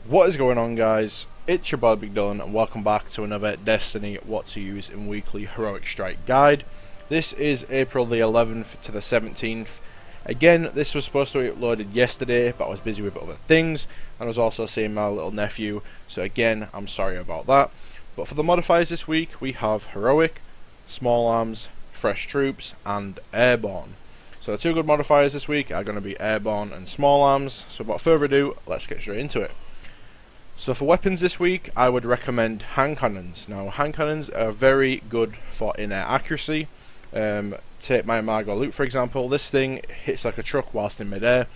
What is going on, guys? It's your boy Big Dylan and welcome back to another Destiny What to Use in Weekly Heroic Strike Guide. This is April the 11th to the 17th. Again, this was supposed to be uploaded yesterday, but I was busy with other things, and I was also seeing my little nephew, so again, I'm sorry about that. But for the modifiers this week, we have Heroic, Small Arms, Fresh Troops, and Airborne. So the two good modifiers this week are going to be Airborne and Small Arms, so without further ado, let's get straight into it. So for weapons this week, I would recommend hand cannons. Now, hand cannons are very good for in-air accuracy. Take my Margot Loot for example. This thing hits like a truck whilst in mid-air.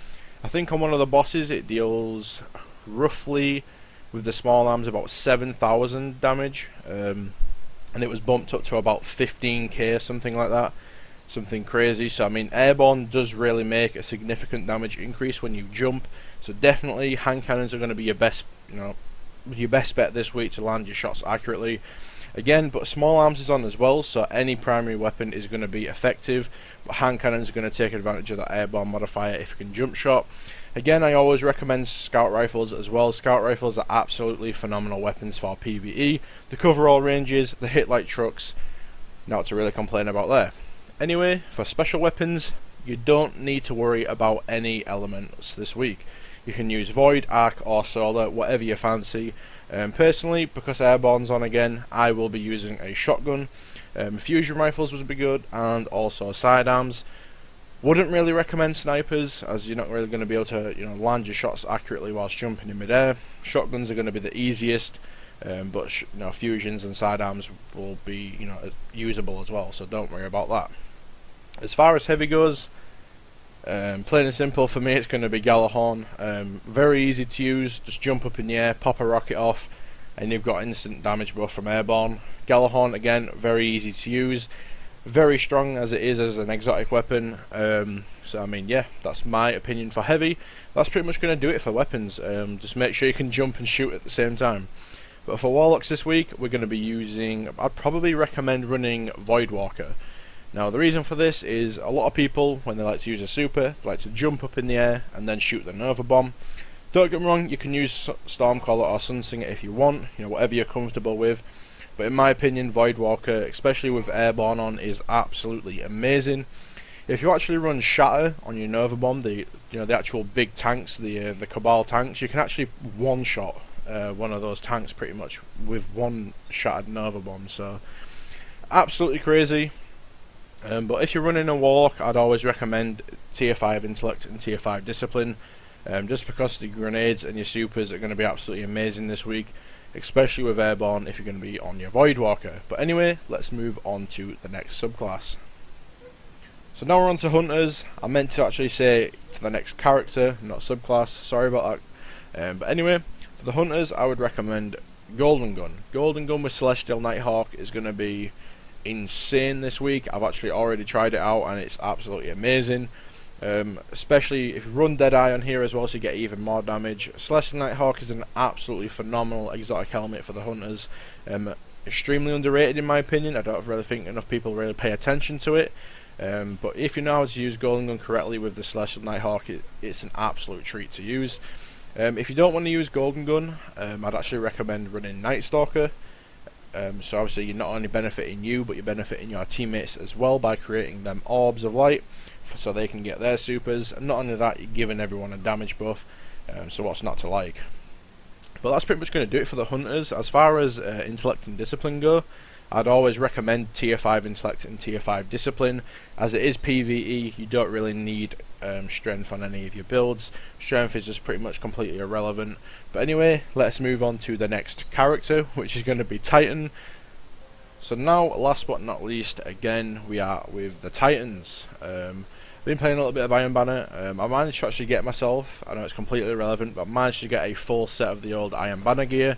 I think on one of the bosses it deals roughly, with the small arms, about 7,000 damage. And it was bumped up to about 15k, something like that. Something crazy. So I mean, Airborne does really make a significant damage increase when you jump. So definitely hand cannons are going to be your best bet this week to land your shots accurately. Again, but small arms is on as well, so any primary weapon is going to be effective, but hand cannons are going to take advantage of that airborne modifier if you can jump shot. Again, I always recommend scout rifles as well. Scout rifles are absolutely phenomenal weapons for PvE. They cover all ranges, they hit like trucks. Not to really complain about there. Anyway, for special weapons, you don't need to worry about any elements this week. You can use Void, Arc or Solar, whatever you fancy. Personally, because Airborne's on again, I will be using a shotgun. Fusion rifles would be good, and also sidearms. Wouldn't really recommend snipers, as you're not really going to be able to land your shots accurately whilst jumping in midair. Shotguns are going to be the easiest, but fusions and sidearms will be usable as well, so don't worry about that. As far as heavy goes, plain and simple for me, it's going to be Gjallarhorn. Very easy to use, just jump up in the air, pop a rocket off, and you've got instant damage buff from Airborne. Gjallarhorn, again, very easy to use, very strong as it is as an exotic weapon. So I mean, yeah, that's my opinion for heavy. That's pretty much going to do it for weapons. Just make sure you can jump and shoot at the same time. But for Warlocks this week, we're going to be using, I'd probably recommend running Voidwalker. Now the reason for this is a lot of people, when they like to use a super, they like to jump up in the air and then shoot the Nova Bomb. Don't get me wrong, you can use Stormcaller or Sunsinger if you want, whatever you're comfortable with. But in my opinion, Voidwalker, especially with Airborne on, is absolutely amazing. If you actually run Shatter on your Nova Bomb, the actual big tanks, the Cabal tanks, you can actually one-shot one of those tanks pretty much with one shattered Nova Bomb. So absolutely crazy. But if you're running a Warlock, I'd always recommend tier 5 Intellect and tier 5 Discipline, just because the grenades and your supers are going to be absolutely amazing this week, especially with Airborne if you're going to be on your Voidwalker. But anyway, let's move on to the next subclass. So now we're on to Hunters. I meant to actually say to the next character, not subclass, sorry about that. But anyway, for the Hunters, I would recommend Golden Gun. Golden Gun with Celestial Nighthawk is going to be insane this week. I've actually already tried it out and it's absolutely amazing, especially if you run Deadeye on here as well, so you get even more damage. Celestial Nighthawk is an absolutely phenomenal exotic helmet for the Hunters. Extremely underrated in my opinion. I don't really think enough people really pay attention to it, but if you know how to use Golden Gun correctly with the Celestial Nighthawk, it's an absolute treat to use. If you don't want to use Golden Gun, I'd actually recommend running Night Stalker. So obviously you're not only benefiting you, but you're benefiting your teammates as well by creating them orbs of light so they can get their supers, and not only that, you're giving everyone a damage buff, so what's not to like. But that's pretty much going to do it for the Hunters. As far as Intellect and Discipline go, I'd always recommend tier 5 Intellect and tier 5 Discipline. As it is PvE, you don't really need strength on any of your builds. Strength is just pretty much completely irrelevant. But anyway, let's move on to the next character, which is going to be Titan. So now, last but not least, again, we are with the Titans. Been playing a little bit of Iron Banner. I managed to actually get myself, I know it's completely irrelevant, but I managed to get a full set of the old Iron Banner gear.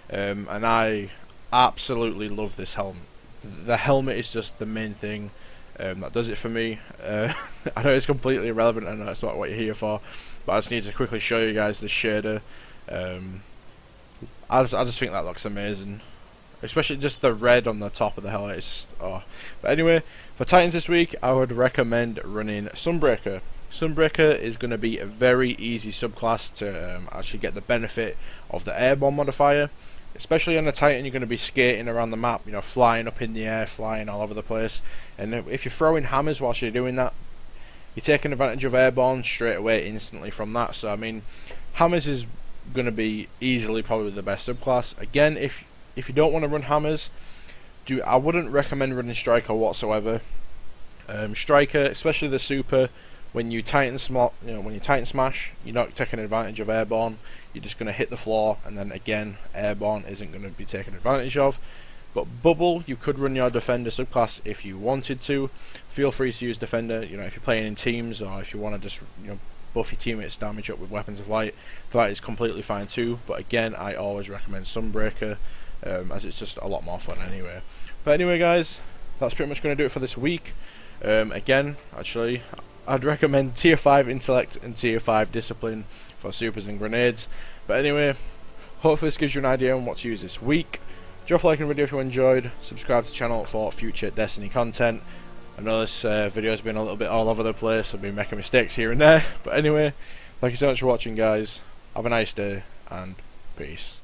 And I absolutely love this helmet. The helmet is just the main thing that does it for me. I know it's completely irrelevant, I know it's not what you're here for, but I just need to quickly show you guys the shader. I just think that looks amazing, especially just the red on the top of the helmet. But anyway, for Titans this week, I would recommend running Sunbreaker. Sunbreaker is going to be a very easy subclass to actually get the benefit of the airborne modifier. Especially on a Titan, you're going to be skating around the map, you know, flying up in the air, flying all over the place. And if you're throwing hammers whilst you're doing that, you're taking advantage of airborne straight away, instantly from that. So I mean, hammers is going to be easily probably the best subclass. Again, if you don't want to run hammers, I wouldn't recommend running Striker whatsoever. Striker, especially the super, when you Titan smash, you're not taking advantage of airborne. You're just going to hit the floor, and then again, airborne isn't going to be taken advantage of. But bubble, you could run your defender subclass if you wanted to. Feel free to use defender. You know, if you're playing in teams, or if you want to just buff your teammates' damage up with weapons of light, that is completely fine too. But again, I always recommend Sunbreaker, as it's just a lot more fun anyway. But anyway, guys, that's pretty much going to do it for this week. Again, actually, I'd recommend tier 5 intellect and tier 5 discipline for supers and grenades. But anyway, hopefully this gives you an idea on what to use this week. Drop a like on the video if you enjoyed, subscribe to the channel for future Destiny content. I know this video has been a little bit all over the place, I've been making mistakes here and there, but anyway, thank you so much for watching, guys. Have a nice day, and peace.